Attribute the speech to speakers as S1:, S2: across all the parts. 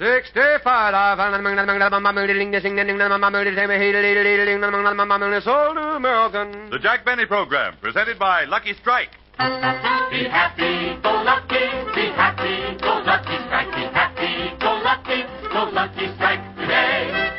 S1: 65. Sold to American.
S2: The Jack Benny Program, presented by Lucky Strike.
S3: Be happy, go lucky. Be happy, go lucky strike. Be happy, go lucky strike today.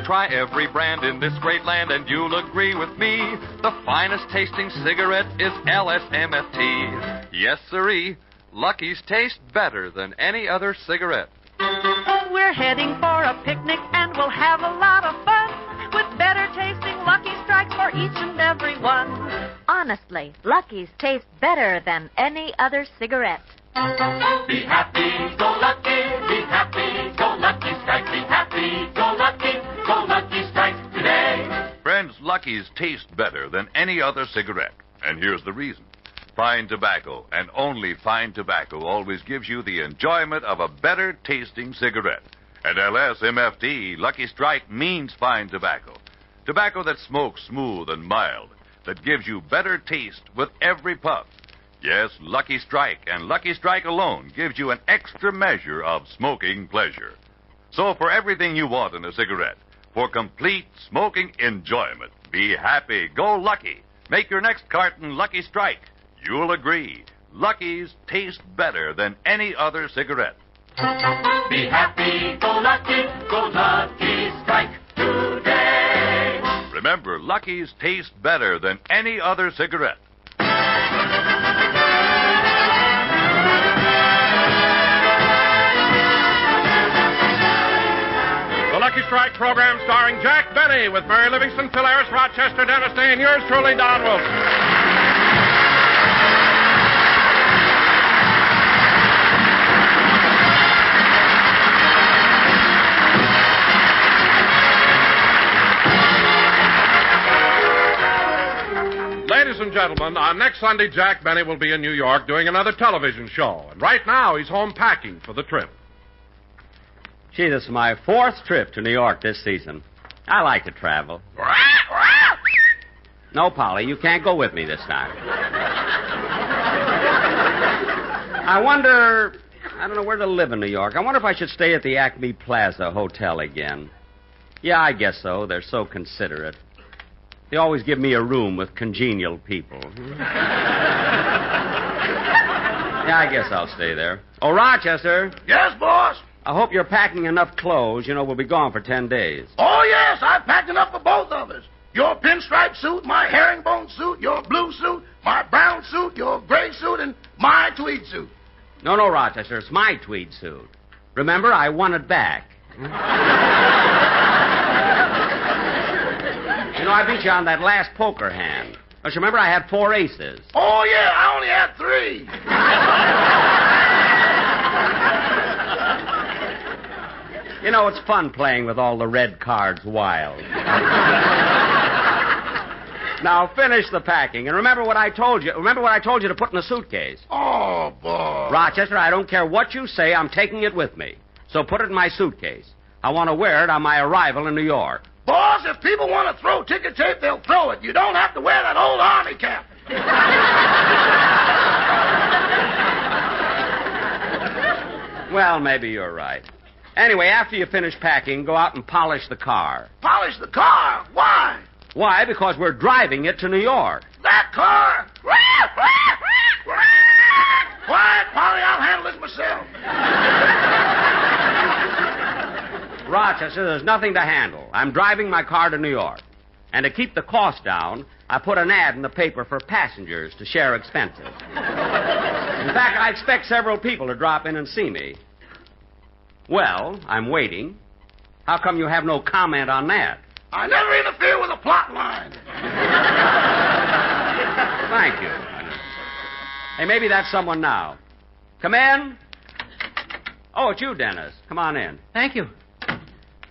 S4: Try every brand in this great land and you'll agree with me. The finest tasting cigarette is LSMFT. Yes, sirree. Lucky's taste better than any other cigarette.
S5: We're heading for a picnic and we'll have a lot of fun with better tasting Lucky Strikes for each and every one.
S6: Honestly, Lucky's taste better than any other cigarette.
S3: Be happy, go lucky. Be happy, go lucky strike. Be happy, go lucky strike today.
S2: Friends, Lucky's taste better than any other cigarette. And here's the reason. Fine tobacco, and only fine tobacco, always gives you the enjoyment of a better tasting cigarette. And LSMFT, Lucky Strike, means fine tobacco. Tobacco that smokes smooth and mild, that gives you better taste with every puff. Yes, Lucky Strike, and Lucky Strike alone gives you an extra measure of smoking pleasure. So for everything you want in a cigarette, for complete smoking enjoyment, be happy, go Lucky. Make your next carton Lucky Strike. You'll agree, Lucky's taste better than any other cigarette.
S3: Be happy, go lucky strike today.
S2: Remember, Lucky's taste better than any other cigarette.
S1: The Lucky Strike program starring Jack Benny with Mary Livingston, Phil Harris, Rochester, Dennis Day, and yours truly, Don Wilson. Ladies and gentlemen, on next Sunday, Jack Benny will be in New York doing another television show. And right now, he's home packing for the trip.
S7: Gee, this is my fourth trip to New York this season. I like to travel. No, Polly, you can't go with me this time. I don't know where to live in New York. I wonder if I should stay at the Acme Plaza Hotel again. Yeah, I guess so. They're so considerate. They always give me a room with congenial people. Yeah, I guess I'll stay there. Oh, Rochester.
S8: Yes, boss?
S7: I hope you're packing enough clothes. You know, we'll be gone for 10 days.
S8: Oh, yes, I've packed enough for both of us. Your pinstripe suit, my herringbone suit, your blue suit, my brown suit, your gray suit, and my tweed suit.
S7: No, Rochester, it's my tweed suit. Remember, I won it back. You know, I beat you on that last poker hand. Don't you remember I had 4 aces?
S8: Oh, yeah, I only had 3.
S7: You know, it's fun playing with all the red cards wild. Now, finish the packing. And remember what I told you. Remember what I told you to put in the suitcase.
S8: Oh, boy.
S7: Rochester, I don't care what you say. I'm taking it with me. So put it in my suitcase. I want to wear it on my arrival in New York.
S8: Boss, if people want to throw ticker tape, they'll throw it. You don't have to wear that old army cap.
S7: Well, maybe you're right. Anyway, after you finish packing, go out and polish the car.
S8: Polish the car? Why?
S7: Why? Because we're driving it to New York.
S8: That car? Quiet, Polly, I'll handle this myself.
S7: Rochester, there's nothing to handle. I'm driving my car to New York. And to keep the cost down, I put an ad in the paper for passengers to share expenses. In fact, I expect several people to drop in and see me. Well, I'm waiting. How come you have no comment on that?
S8: I never interfere with a plot line.
S7: Thank you. Hey, maybe that's someone now. Come in. Oh, it's you, Dennis. Come on in.
S9: Thank you.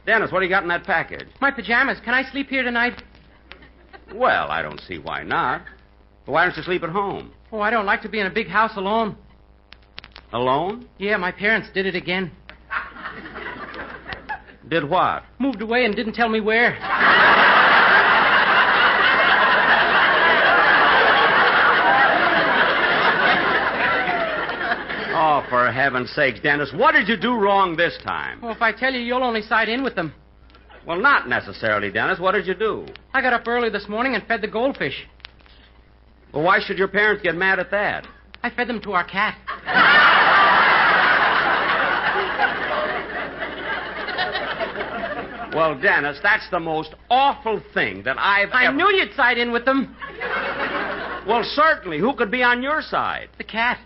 S7: Dennis, what do you got in that package?
S9: My pajamas. Can I sleep here tonight?
S7: Well, I don't see why not. But why don't you sleep at home?
S9: Oh, I don't like to be in a big house alone.
S7: Alone?
S9: Yeah, my parents did it again.
S7: Did what?
S9: Moved away and didn't tell me where.
S7: Oh, for For heaven's sakes, Dennis, what did you do wrong this time?
S9: Well, if I tell you, you'll only side in with them.
S7: Well, not necessarily, Dennis. What did you do?
S9: I got up early this morning and fed the goldfish.
S7: Well, why should your parents get mad at that?
S9: I fed them to our cat.
S7: Well, Dennis, that's the most awful thing that I've
S9: I
S7: ever...
S9: knew you'd side in with them.
S7: Well, certainly. Who could be on your side?
S9: The cat.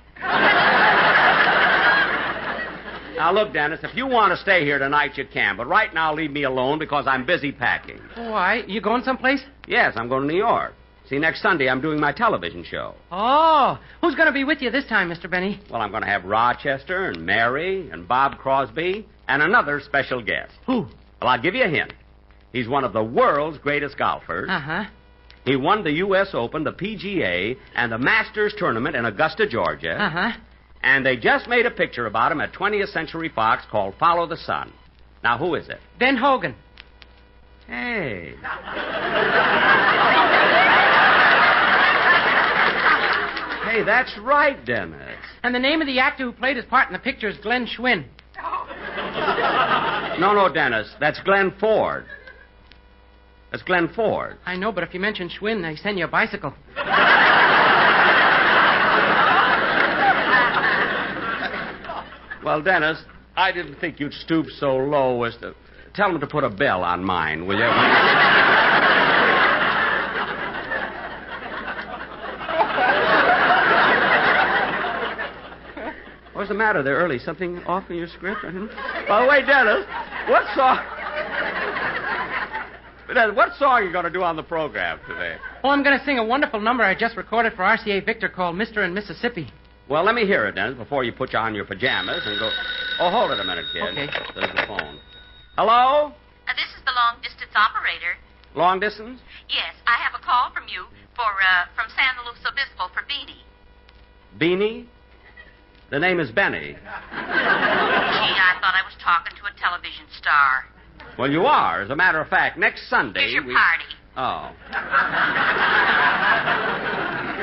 S7: Now, look, Dennis, if you want to stay here tonight, you can. But right now, leave me alone because I'm busy packing.
S9: Why? You going someplace?
S7: Yes, I'm going to New York. See, next Sunday, I'm doing my television show.
S9: Oh, who's going to be with you this time, Mr. Benny?
S7: Well, I'm going to have Rochester and Mary and Bob Crosby and another special guest.
S9: Who?
S7: Well, I'll give you a hint. He's one of the world's greatest golfers.
S9: Uh-huh.
S7: He won the U.S. Open, the PGA, and the Masters Tournament in Augusta, Georgia.
S9: Uh-huh.
S7: And they just made a picture about him at 20th Century Fox called Follow the Sun. Now, who is it?
S9: Ben Hogan.
S7: Hey. Hey, that's right, Dennis.
S9: And the name of the actor who played his part in the picture is Glenn Schwinn.
S7: No, Dennis. That's Glenn Ford. That's Glenn Ford.
S9: I know, but if you mention Schwinn, they send you a bicycle.
S7: Well, Dennis, I didn't think you'd stoop so low as to... Tell them to put a bell on mine, will you? What's the matter there, early? Something off in your script? By the way, Dennis, what song are you going to do on the program today?
S9: Oh, I'm going to sing a wonderful number I just recorded for RCA Victor called Mr. and Mississippi.
S7: Well, let me hear it, Dennis, before you put you on your pajamas and go... Oh, hold it a minute, kid.
S9: Okay.
S7: There's the phone. Hello?
S10: This is the long-distance operator.
S7: Long distance?
S10: Yes, I have a call from you from San Luis Obispo for Beanie.
S7: Beanie? The name is Benny.
S10: Gee, I thought I was talking to a television star.
S7: Well, you are. As a matter of fact, next Sunday...
S10: Here's your party.
S7: Oh.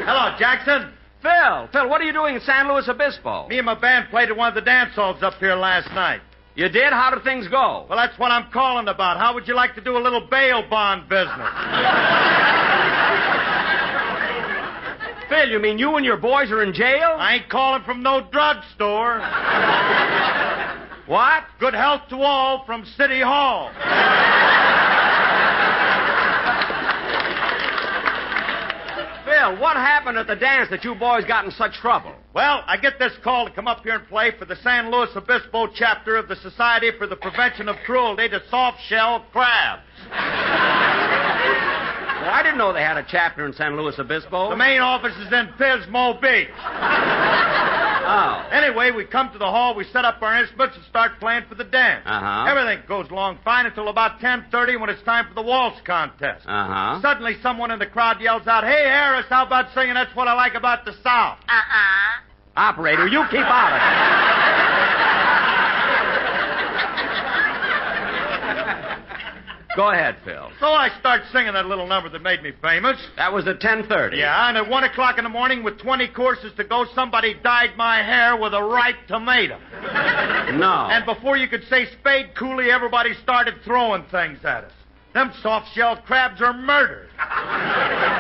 S11: Hello, Jackson.
S7: Phil, what are you doing in San Luis Obispo?
S11: Me and my band played at one of the dance halls up here last night.
S7: You did? How did things go?
S11: Well, that's what I'm calling about. How would you like to do a little bail bond business?
S7: Phil, you mean you and your boys are in jail?
S11: I ain't calling from no drugstore.
S7: What?
S11: Good health to all from City Hall.
S7: Phil, what happened at the dance that you boys got in such trouble?
S11: Well, I get this call to come up here and play for the San Luis Obispo chapter of the Society for the Prevention of Cruelty to Soft-Shell Crabs.
S7: Well, I didn't know they had a chapter in San Luis Obispo.
S11: The main office is in Pismo Beach.
S7: Oh.
S11: Anyway, we come to the hall, we set up our instruments and start playing for the dance.
S7: Uh-huh.
S11: Everything goes along fine until about 10:30 when it's time for the waltz contest.
S7: Uh-huh.
S11: Suddenly, someone in the crowd yells out, "Hey, Harris, how about singing That's What I Like About the South?"
S10: Uh-huh.
S7: Operator, you keep out of it. Go ahead, Phil.
S11: So I start singing that little number that made me famous.
S7: That was at 10:30.
S11: Yeah, and at 1 o'clock in the morning with 20 courses to go, somebody dyed my hair with a ripe tomato.
S7: No.
S11: And before you could say spade coolie, everybody started throwing things at us. Them soft-shelled crabs are murdered.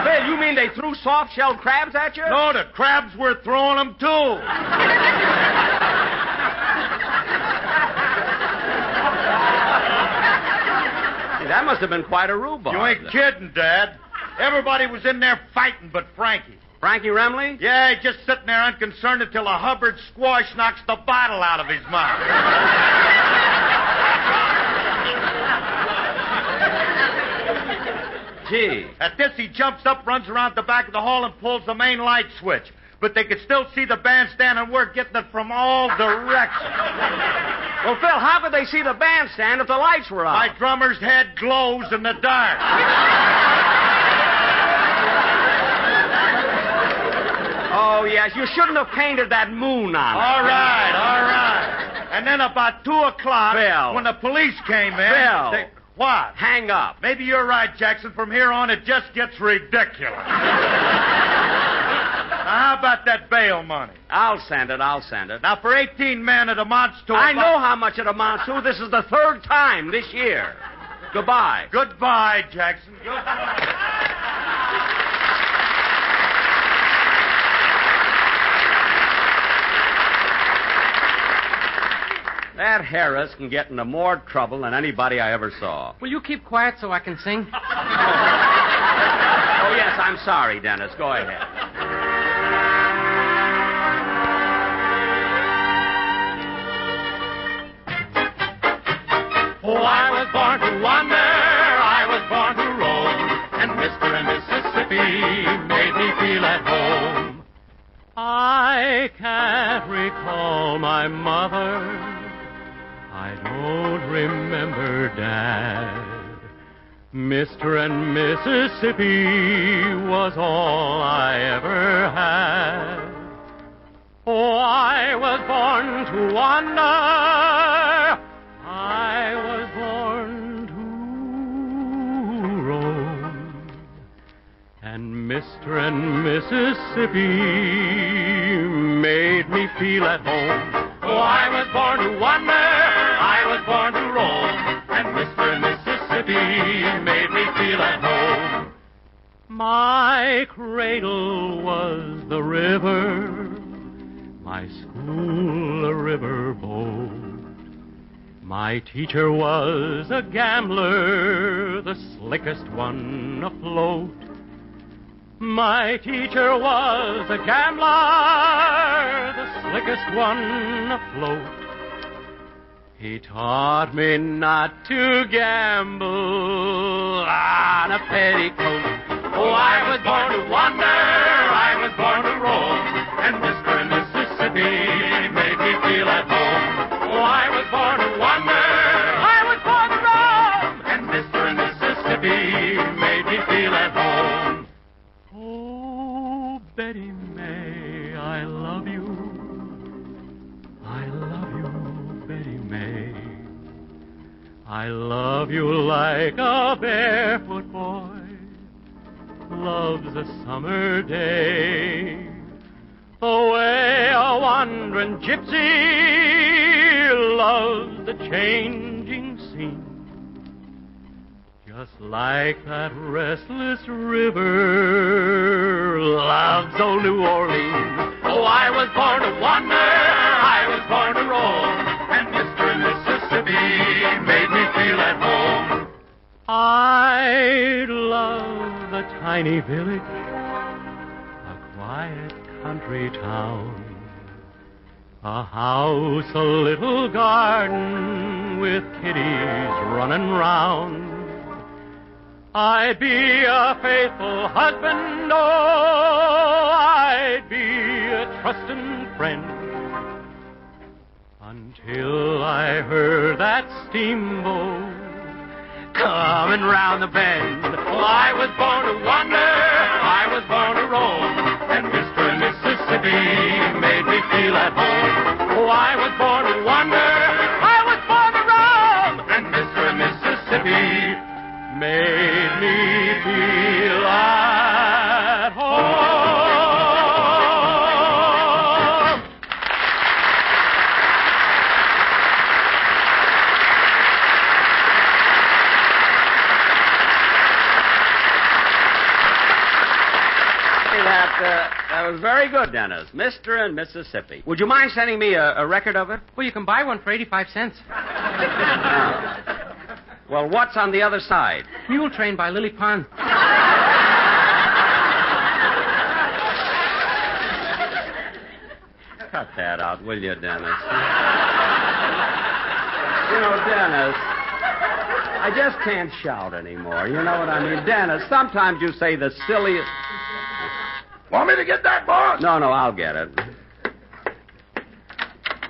S7: Phil, you mean they threw soft-shelled crabs at you?
S11: No, the crabs were throwing them, too.
S7: That must have been quite a rhubarb.
S11: You ain't kidding, Dad. Everybody was in there fighting but Frankie.
S7: Frankie Remley?
S11: Yeah, he's just sitting there unconcerned until a Hubbard squash knocks the bottle out of his mouth.
S7: Gee.
S11: At this, he jumps up, runs around the back of the hall, and pulls the main light switch. But they could still see the bandstand, and we're getting it from all directions.
S7: Well, Phil, how could they see the bandstand if the lights were out?
S11: My drummer's head glows in the dark.
S7: Oh, yes. You shouldn't have painted that moon on it.
S11: All right. And then about 2 o'clock,
S7: Phil.
S11: when the police came in...
S7: Phil.
S11: What?
S7: Hang up.
S11: Maybe you're right, Jackson. From here on, it just gets ridiculous. How about that bail money?
S7: I'll send it.
S11: Now, for 18 men, it amounts to...
S7: I know how much it amounts to. This is the third time this year. Goodbye.
S11: Goodbye, Jackson.
S7: That Harris can get into more trouble than anybody I ever saw.
S9: Will you keep quiet so I can sing?
S7: Oh, yes, I'm sorry, Dennis. Go ahead.
S3: Oh, I was born to wander, I was born to roam, and Mr. and Mississippi made me feel at home. I can't recall my mother, I don't remember Dad. Mr. and Mississippi was all I ever had. Oh, I was born to wander, I was born to roam, and Mr. and Mississippi made me feel at home. Oh, I was born to wander, I was born to roam, and Mr. and Mississippi made me feel at home. My cradle was the river, my school a riverboat. My teacher was a gambler, the slickest one afloat. My teacher was a gambler, the slickest one afloat. He taught me not to gamble on a petticoat. Oh, I was born to wander, I was born to roam, and Mr. and Mississippi made me feel at home. Oh, I was born to wander, I was born to roam, and Mr. and Mississippi made me feel at home. Oh, Betty May, I love you. I love you, Betty May. I love you like a barefoot boy loves a summer day. The way a wandering gypsy loves the changing scene. Just like that restless river loves old New Orleans. Oh, I was born to wander, I was born to roam, and Mr. and Mississippi made me feel at home. I love the tiny village, a quiet country town, a house, a little garden with kiddies running round. I'd be a faithful husband, oh, I'd be a trusting friend, until I heard that steamboat coming round the bend. Oh, I was born to wander, I was born to roam, and Mr. and Mississippi made me feel at home. Oh, I was born to wander, I was born to roam, and Mr. and Mississippi made me feel at home.
S7: That was very good, Dennis. Mr. and Mississippi. Would you mind sending me a record of it?
S9: Well, you can buy one for 85 cents.
S7: Well, what's on the other side?
S9: Mule Train by Lily Pond.
S7: Cut that out, will you, Dennis? You know, Dennis, I just can't shout anymore. You know what I mean? Dennis, sometimes you say the silliest...
S8: Want me to get that, boss?
S7: No, I'll get it.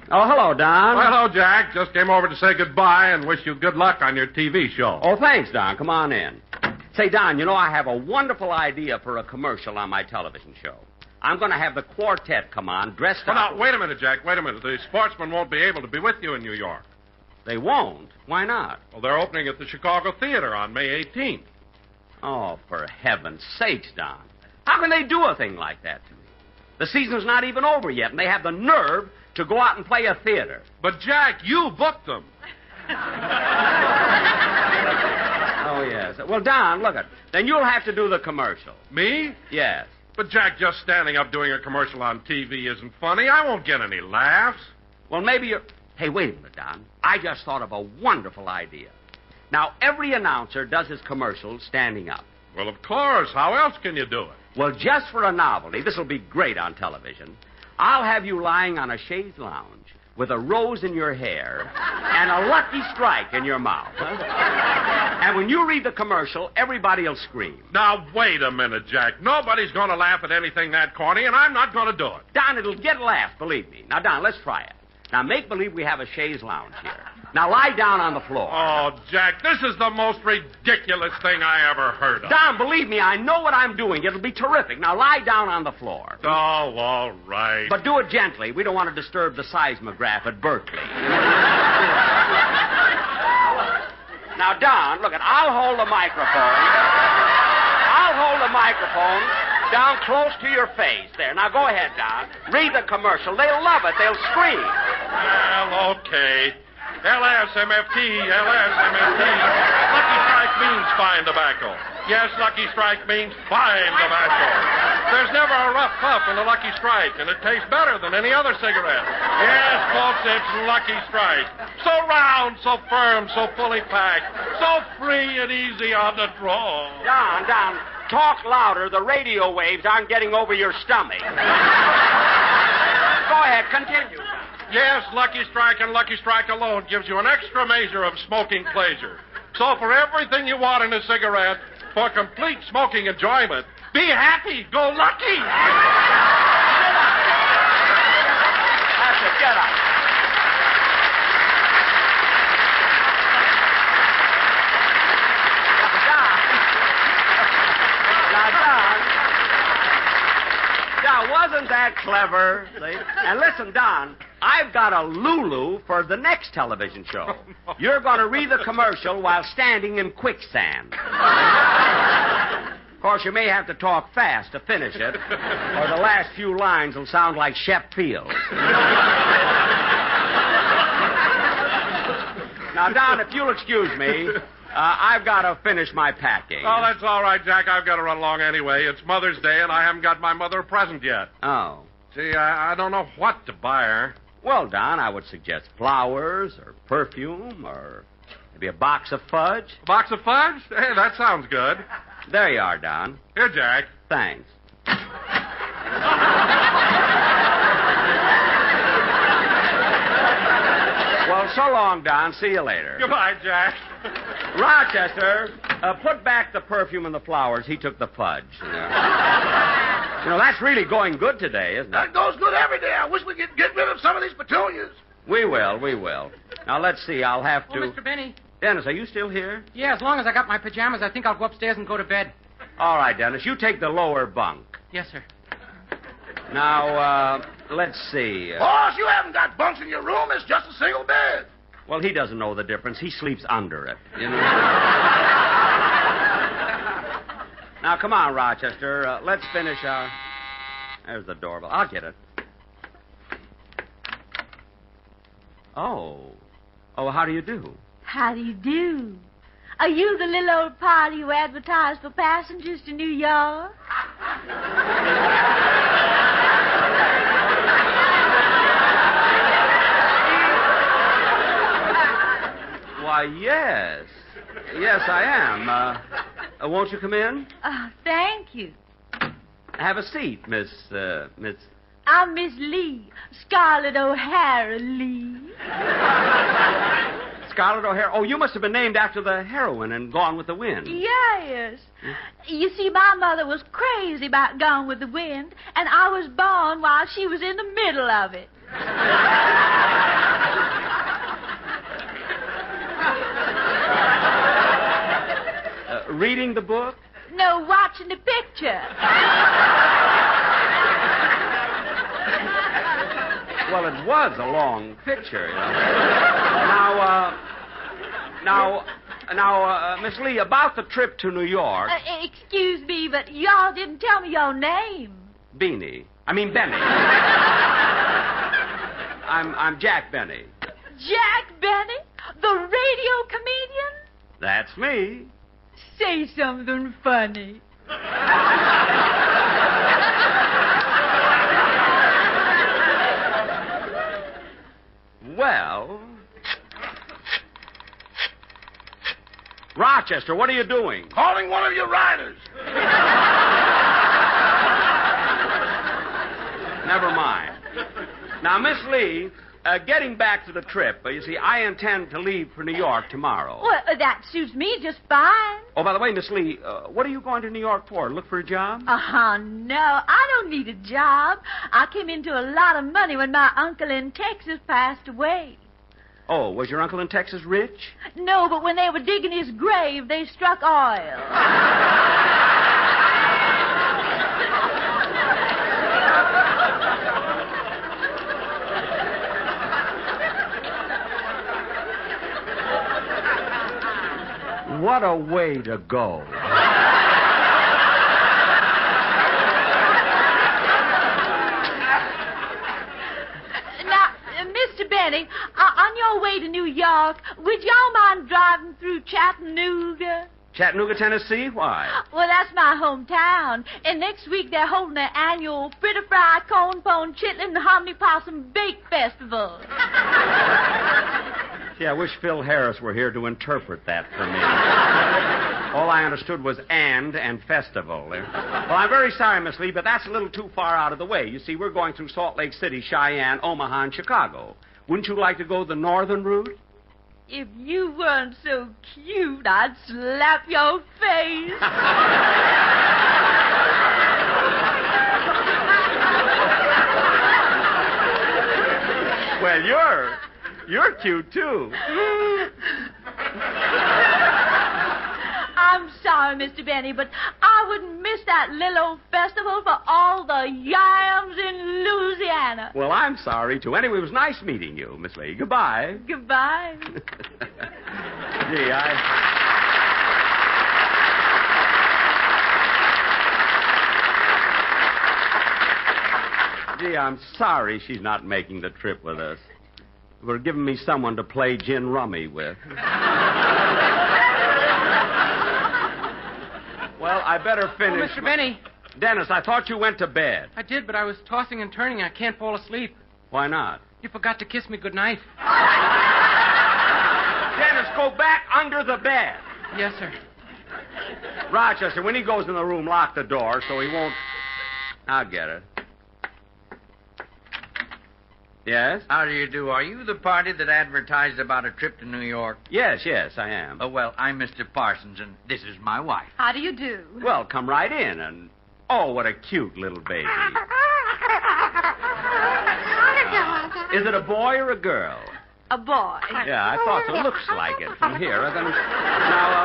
S7: Oh, hello, Don.
S1: Well, hello, Jack. Just came over to say goodbye and wish you good luck on your TV show.
S7: Oh, thanks, Don. Come on in. Say, Don, you know, I have a wonderful idea for a commercial on my television show. I'm going to have the quartet come on, dressed
S1: Well,
S7: up...
S1: now, wait a minute, Jack. Wait a minute. The sportsmen won't be able to be with you in New York.
S7: They won't? Why not?
S1: Well, they're opening at the Chicago Theater on May 18th.
S7: Oh, for heaven's sakes, Don. How can they do a thing like that to me? The season's not even over yet, and they have the nerve to go out and play a theater.
S1: But, Jack, you booked them.
S7: Oh, yes. Well, Don, look it. Then you'll have to do the commercial.
S1: Me?
S7: Yes.
S1: But, Jack, just standing up doing a commercial on TV isn't funny. I won't get any laughs.
S7: Well, maybe you're... Hey, wait a minute, Don. I just thought of a wonderful idea. Now, every announcer does his commercials standing up.
S1: Well, of course. How else can you do it?
S7: Well, just for a novelty, this will be great on television. I'll have you lying on a chaise lounge with a rose in your hair and a Lucky Strike in your mouth. Huh? And when you read the commercial, everybody will scream.
S1: Now, wait a minute, Jack. Nobody's going to laugh at anything that corny, and I'm not going to do it.
S7: Don, it'll get laughs, believe me. Now, Don, let's try it. Now, make believe we have a chaise lounge here. Now, lie down on the floor.
S1: Oh, Jack, this is the most ridiculous thing I ever heard of.
S7: Don, believe me, I know what I'm doing. It'll be terrific. Now, lie down on the floor.
S1: Oh, all right.
S7: But do it gently. We don't want to disturb the seismograph at Berkeley. Now, Don, look, I'll hold the microphone. I'll hold the microphone down close to your face. There. Now, go ahead, Don. Read the commercial. They'll love it. They'll scream.
S1: Well, okay. LSMFT, LSMFT. Lucky Strike means fine tobacco. Yes, Lucky Strike means fine tobacco. There's never a rough puff in a Lucky Strike, and it tastes better than any other cigarette. Yes, folks, it's Lucky Strike. So round, so firm, so fully packed, so free and easy on the draw.
S7: Don, talk louder. The radio waves aren't getting over your stomach. Go ahead, continue.
S1: Yes, Lucky Strike and Lucky Strike alone gives you an extra measure of smoking pleasure. So for everything you want in a cigarette, for complete smoking enjoyment, be happy, go lucky.
S7: That's it, get up. Now, wasn't that clever? See? And listen, Don, I've got a Lulu for the next television show. You're going to read the commercial while standing in quicksand. Of course, you may have to talk fast to finish it, or the last few lines will sound like Shep Field. Now, Don, if you'll excuse me, I've got to finish my packing.
S1: Oh, that's all right, Jack. I've got to run along anyway. It's Mother's Day, and I haven't got my mother a present yet.
S7: Oh.
S1: See, I don't know what to buy her.
S7: Well, Don, I would suggest flowers or perfume or maybe a box of fudge.
S1: A box of fudge? Hey, that sounds good.
S7: There you are, Don.
S1: Here, Jack.
S7: Thanks. Well, so long, Don. See you later.
S1: Goodbye, Jack.
S7: Rochester, put back the perfume and the flowers. He took the fudge. You know, that's really going good today, isn't it?
S8: That goes good every day. I wish we could get rid of some of these petunias.
S7: We will. Now, let's see. I'll have to...
S9: Oh, Mr. Benny.
S7: Dennis, are you still here?
S9: Yeah, as long as I got my pajamas, I think I'll go upstairs and go to bed.
S7: All right, Dennis. You take the lower bunk.
S9: Yes, sir.
S7: Now, let's see.
S8: Boss, you haven't got bunks in your room. It's just a single bed.
S7: Well, he doesn't know the difference. He sleeps under it. You know? Now, come on, Rochester. Let's finish our... There's the doorbell. I'll get it. Oh, how do you do?
S12: How do you do? Are you the little old party who advertised for passengers to New York?
S7: Why, yes. Yes, I am. Won't you come in?
S12: Oh, thank you.
S7: Have a seat, Miss...
S12: I'm Miss Lee, Scarlett O'Hara Lee.
S7: Scarlett O'Hara? Oh, you must have been named after the heroine in Gone with the Wind.
S12: Yes. You see, my mother was crazy about Gone with the Wind, and I was born while she was in the middle of it.
S7: Reading the book?
S12: No, watching the picture.
S7: Well, it was a long picture, you know. Now, Miss Lee, about the trip to New York.
S12: Excuse me, but y'all didn't tell me your name.
S7: Beanie. I mean Benny. I'm Jack Benny.
S12: Jack Benny? The radio comedian?
S7: That's me.
S12: Say something funny.
S7: Well... Rochester, what are you doing?
S8: Calling one of your riders.
S7: Never mind. Now, Miss Lee, getting back to the trip, you see, I intend to leave for New York tomorrow.
S12: Well, that suits me just fine.
S7: Oh, by the way, Miss Lee, what are you going to New York for? Look for a job?
S12: No, I don't need a job. I came into a lot of money when my uncle in Texas passed away.
S7: Oh, was your uncle in Texas rich?
S12: No, but when they were digging his grave, they struck oil.
S7: What a way to go.
S12: Mr. Benny, on your way to New York, would y'all mind driving through Chattanooga?
S7: Chattanooga, Tennessee? Why?
S12: Well, that's my hometown. And next week they're holding their annual Fritter Fry, Cone Pone, Chitlin, and Hominy Possum Bake Festival.
S7: Gee, I wish Phil Harris were here to interpret that for me. All I understood was and festival. Well, I'm very sorry, Miss Lee, but that's a little too far out of the way. You see, we're going through Salt Lake City, Cheyenne, Omaha, and Chicago. Wouldn't you like to go the northern route?
S12: If you weren't so cute, I'd slap your face.
S7: Well, you're cute, too.
S12: I'm sorry, Mr. Benny, but I wouldn't miss that little old festival for all the yams in Louisiana.
S7: Well, I'm sorry, too. Anyway, it was nice meeting you, Miss Lee. Goodbye.
S12: Goodbye.
S7: Gee, I'm sorry she's not making the trip with us. We're giving me someone to play gin rummy with. Well, I better finish.
S9: Oh, Mr. Benny.
S7: Dennis, I thought you went to bed.
S9: I did, but I was tossing and turning. I can't fall asleep.
S7: Why not?
S9: You forgot to kiss me goodnight.
S7: Dennis, go back under the bed.
S9: Yes, sir.
S7: Rochester, when he goes in the room, lock the door so he won't... I'll get it. Yes?
S13: How do you do? Are you the party that advertised about a trip to New York?
S7: Yes, I am.
S13: Oh, well, I'm Mr. Parsons, and this is my wife.
S12: How do you do?
S7: Well, come right in and... Oh, what a cute little baby. Is it a boy or a girl?
S12: A boy.
S7: Yeah, I thought so. Looks like it from here. Now,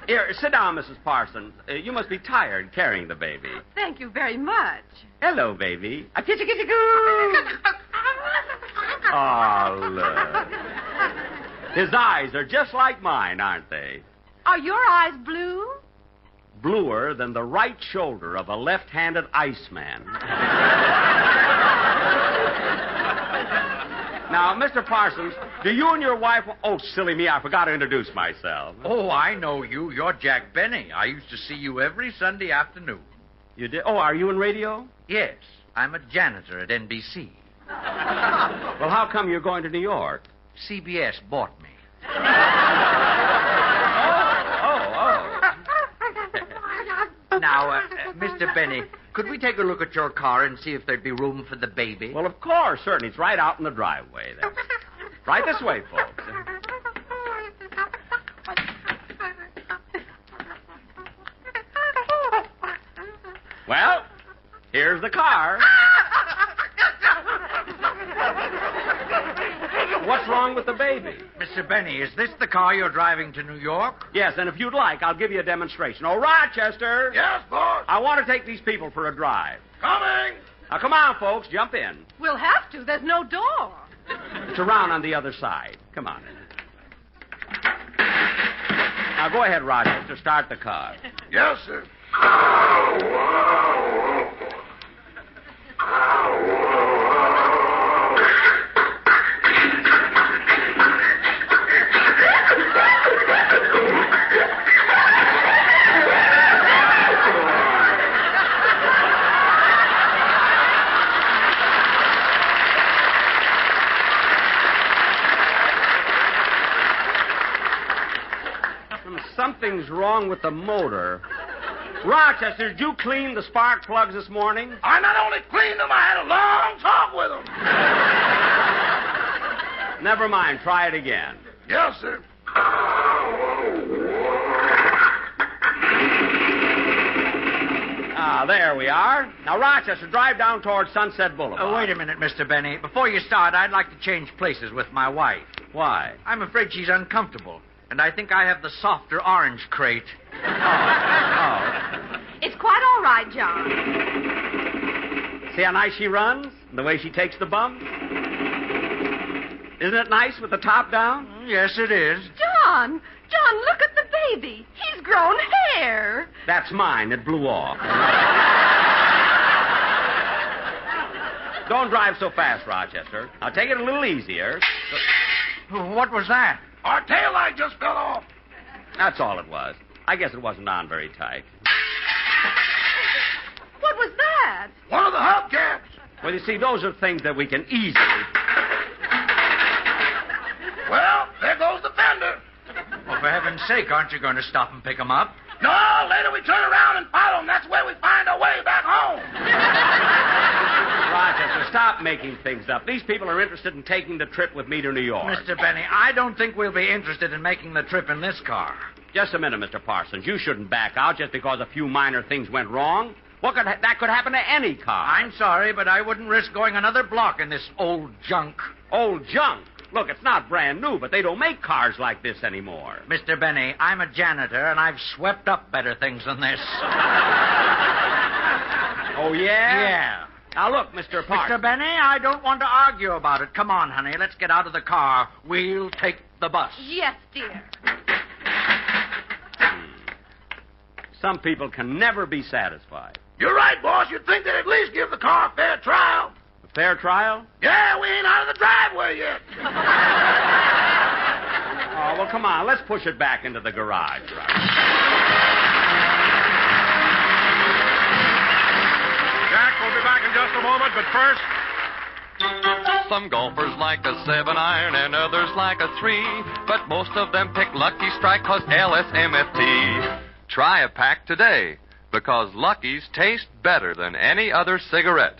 S7: here, sit down, Mrs. Parsons. You must be tired carrying the baby.
S12: Thank you very much.
S7: Hello, baby. A kissy, kissy, goo. Oh, look. His eyes are just like mine, aren't they?
S12: Are your eyes blue?
S7: Bluer than the right shoulder of a left-handed iceman. Now, Mr. Parsons, do you and your wife... Oh, silly me, I forgot to introduce myself.
S13: Oh, I know you. You're Jack Benny. I used to see you every Sunday afternoon.
S7: You did? Oh, are you in radio?
S13: Yes. I'm a janitor at NBC.
S7: Well, how come you're going to New York?
S13: CBS bought me. Now, Mr. Benny, could we take a look at your car and see if there'd be room for the baby?
S7: Well, of course, certainly. It's right out in the driveway there. Right this way, folks. Well, here's the car. What's wrong with the baby?
S13: Mr. Benny, is this the car you're driving to New York?
S7: Yes, and if you'd like, I'll give you a demonstration. Oh, Rochester!
S8: Yes, boss?
S7: I want to take these people for a drive.
S8: Coming!
S7: Now, come on, folks. Jump in.
S12: We'll have to. There's no door.
S7: It's around on the other side. Come on in. Now, go ahead, Rochester. Start the car.
S8: Yes, sir.
S7: something's wrong with the motor. Rochester, did you clean the spark plugs this morning?
S8: I not only cleaned them, I had a long talk with them.
S7: Never mind. Try it again.
S8: Yes, sir.
S7: Ah, there we are. Now, Rochester, drive down towards Sunset Boulevard.
S13: Wait a minute, Mr. Benny. Before you start, I'd like to change places with my wife.
S7: Why?
S13: I'm afraid she's uncomfortable, and I think I have the softer orange crate.
S12: It's quite all right, John.
S7: See how nice she runs? The way she takes the bumps? Isn't it nice with the top down?
S13: Yes, it is.
S12: John, look at the baby. He's grown hair.
S7: That's mine. It blew off. Don't drive so fast, Rochester. Now, take it a little easier.
S13: What was that?
S8: Our tail light just fell off.
S7: That's all it was. I guess it wasn't on very tight.
S12: What was that?
S8: One of the hubcaps.
S7: Well, you see, those are things that we can easily...
S8: Well, there goes the fender.
S13: Well, for heaven's sake, aren't you going to stop and pick them up?
S8: No, later we turn around and follow them. That's where we find our way back home.
S7: Rochester, stop making things up. These people are interested in taking the trip with me to New York.
S13: Mr. Benny, I don't think we'll be interested in making the trip in this car.
S7: Just a minute, Mr. Parsons. You shouldn't back out just because a few minor things went wrong. That could happen to any car.
S13: I'm sorry, but I wouldn't risk going another block in this old junk.
S7: Old junk? Look, it's not brand new, but they don't make cars like this anymore.
S13: Mr. Benny, I'm a janitor, and I've swept up better things than this.
S7: Oh, yeah?
S13: Yeah.
S7: Now, look, Mr. Parsons.
S13: Mr. Benny, I don't want to argue about it. Come on, honey, let's get out of the car. We'll take the bus.
S12: Yes, dear.
S7: Some people can never be satisfied.
S8: You're right, boss. You'd think they'd at least give the car a fair trial.
S7: A fair trial?
S8: Yeah, we ain't out of the driveway yet.
S7: Oh, well, come on. Let's push it back into the garage.
S1: Jack, we'll be back in just a moment, but first...
S4: Some golfers like a 7-iron and others like a 3, but most of them pick Lucky Strike 'cause LSMFT. Try a pack today, because Lucky's taste better than any other cigarette.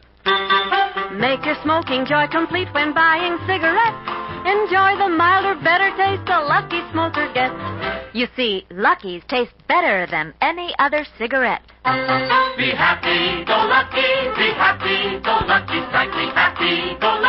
S6: Make your smoking joy complete when buying cigarettes. Enjoy the milder, better taste a Lucky smoker gets. You see, Lucky's taste better than any other cigarette.
S3: Be happy, go lucky, be happy, go Lucky Strike, be happy, go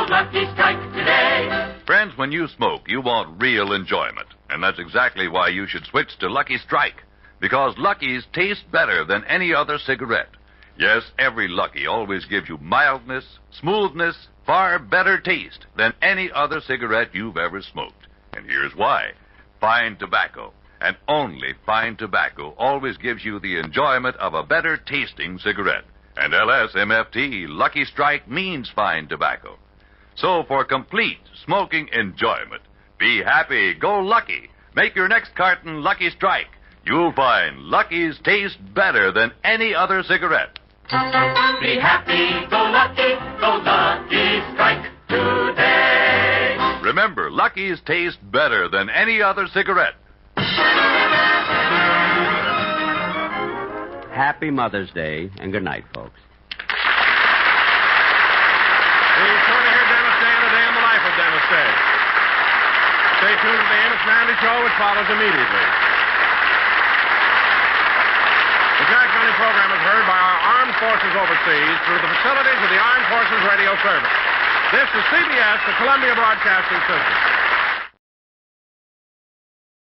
S3: Lucky Strike today.
S2: Friends, when you smoke, you want real enjoyment. And that's exactly why you should switch to Lucky Strike. Because Lucky's taste better than any other cigarette. Yes, every Lucky always gives you mildness, smoothness, far better taste than any other cigarette you've ever smoked. And here's why. Fine tobacco, and only fine tobacco, always gives you the enjoyment of a better tasting cigarette. And LSMFT, Lucky Strike, means fine tobacco. So for complete smoking enjoyment, be happy, go Lucky. Make your next carton Lucky Strike. You'll find Lucky's taste better than any other cigarette.
S3: Be happy, go Lucky Strike today.
S2: Remember, Lucky's taste better than any other cigarette.
S7: Happy Mother's Day, and good night, folks.
S1: Be sure to hear Dennis Day and a Day in the Life of Dennis Day. Stay tuned to the Amos Manley Show, which follows immediately. The Jack Benny program is heard by our armed forces overseas through the facilities of the Armed Forces Radio Service. This is CBS, the Columbia Broadcasting System.